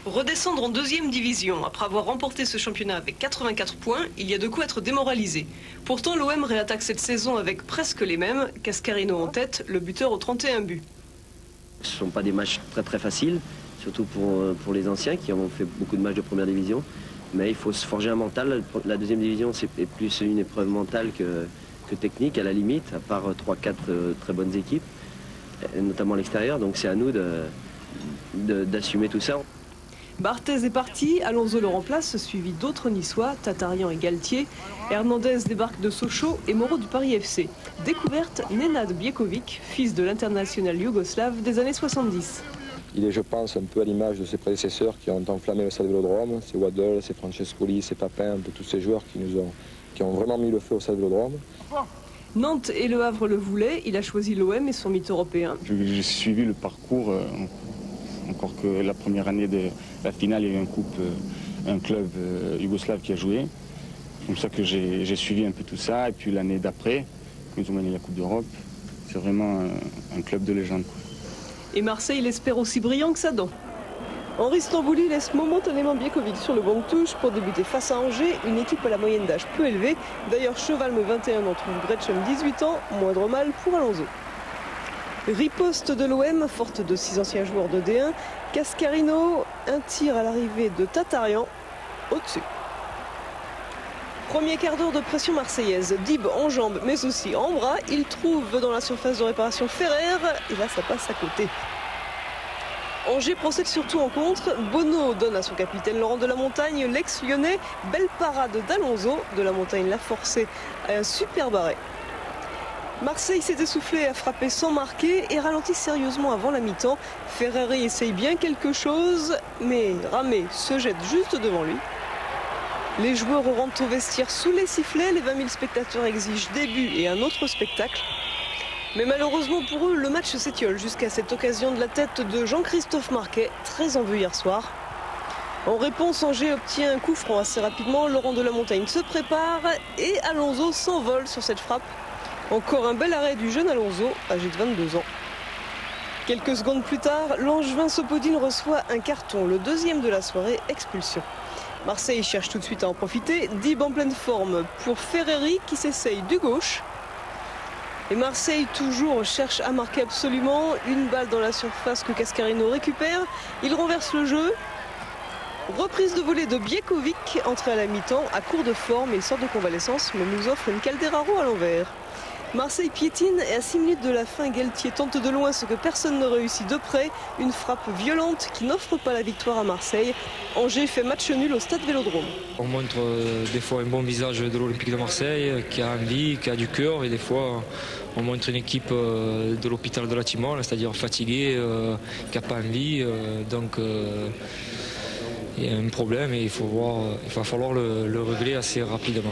Redescendre en deuxième division, après avoir remporté ce championnat avec 84 points, il y a de quoi être démoralisé. Pourtant, l'OM réattaque cette saison avec presque les mêmes. Cascarino en tête, le buteur aux 31 buts. Ce ne sont pas des matchs très faciles, surtout pour les anciens qui ont fait beaucoup de matchs de première division. Mais il faut se forger un mental. La deuxième division, c'est plus une épreuve mentale que technique, à la limite, à part 3-4 très bonnes équipes, notamment à l'extérieur. Donc c'est à nous d'assumer tout ça. Barthez est parti, Alonso le remplace, suivi d'autres Niçois, Tatarian et Galtier. Hernandez débarque de Sochaux et Moreau du Paris FC. Découverte, Nenad Bjekovic, fils de l'international yougoslave des années 70. Il est, je pense, un peu à l'image de ses prédécesseurs qui ont enflammé le stade Vélodrome. C'est Waddle, c'est Francescoli, c'est Papin, un peu tous ces joueurs qui ont vraiment mis le feu au stade Vélodrome. Nantes et Le Havre le voulaient, il a choisi l'OM et son mythe européen. J'ai suivi le parcours, encore que la première année de la finale, il y a eu un club yougoslave qui a joué. C'est comme ça que j'ai suivi un peu tout ça. Et puis l'année d'après, quand ils ont gagné la Coupe d'Europe, c'est vraiment un club de légende. Et Marseille l'espère aussi brillant que sa dent. Henri Stambouli laisse momentanément Bjekovic sur le banc de touche pour débuter face à Angers, une équipe à la moyenne d'âge peu élevée. D'ailleurs, Chevalme 21 en trouve Gretchen 18 ans, moindre mal pour Alonso. Riposte de l'OM, forte de 6 anciens joueurs de D1. Cascarino, un tir à l'arrivée de Tatarian, au-dessus. Premier quart d'heure de pression marseillaise. Dib en jambes, mais aussi en bras. Il trouve dans la surface de réparation Ferrer, et là ça passe à côté. Angers procède surtout en contre. Bono donne à son capitaine Laurent de la Montagne, l'ex-lyonnais. Belle parade d'Alonso. De la Montagne l'a forcé à un super arrêt. Marseille s'est essoufflé à frapper sans marquer et ralentit sérieusement avant la mi-temps. Ferrari essaye bien quelque chose, mais Ramé se jette juste devant lui. Les joueurs rentrent au vestiaire sous les sifflets. Les 20 000 spectateurs exigent des buts et un autre spectacle. Mais malheureusement pour eux, le match s'étiole jusqu'à cette occasion de la tête de Jean-Christophe Marquet, très en vue hier soir. En réponse, Angers obtient un coup franc assez rapidement. Laurent de la Montagne se prépare et Alonso s'envole sur cette frappe. Encore un bel arrêt du jeune Alonso, âgé de 22 ans. Quelques secondes plus tard, l'Angevin Sopodine reçoit un carton, le deuxième de la soirée, expulsion. Marseille cherche tout de suite à en profiter. Dib en pleine forme pour Ferreri qui s'essaye du gauche. Et Marseille toujours cherche à marquer absolument. Une balle dans la surface que Cascarino récupère. Il renverse le jeu. Reprise de volée de Bjekovic, entré à la mi-temps, à court de forme et sort de convalescence, mais nous offre une Calderaro à l'envers. Marseille piétine et à 6 minutes de la fin, Galtier tente de loin ce que personne ne réussit de près. Une frappe violente qui n'offre pas la victoire à Marseille. Angers fait match nul au stade Vélodrome. On montre des fois un bon visage de l'Olympique de Marseille, qui a envie, qui a du cœur, et des fois on montre une équipe de l'hôpital de la Timon, c'est-à-dire fatiguée, qui n'a pas envie. Donc il y a un problème et il va falloir le régler assez rapidement.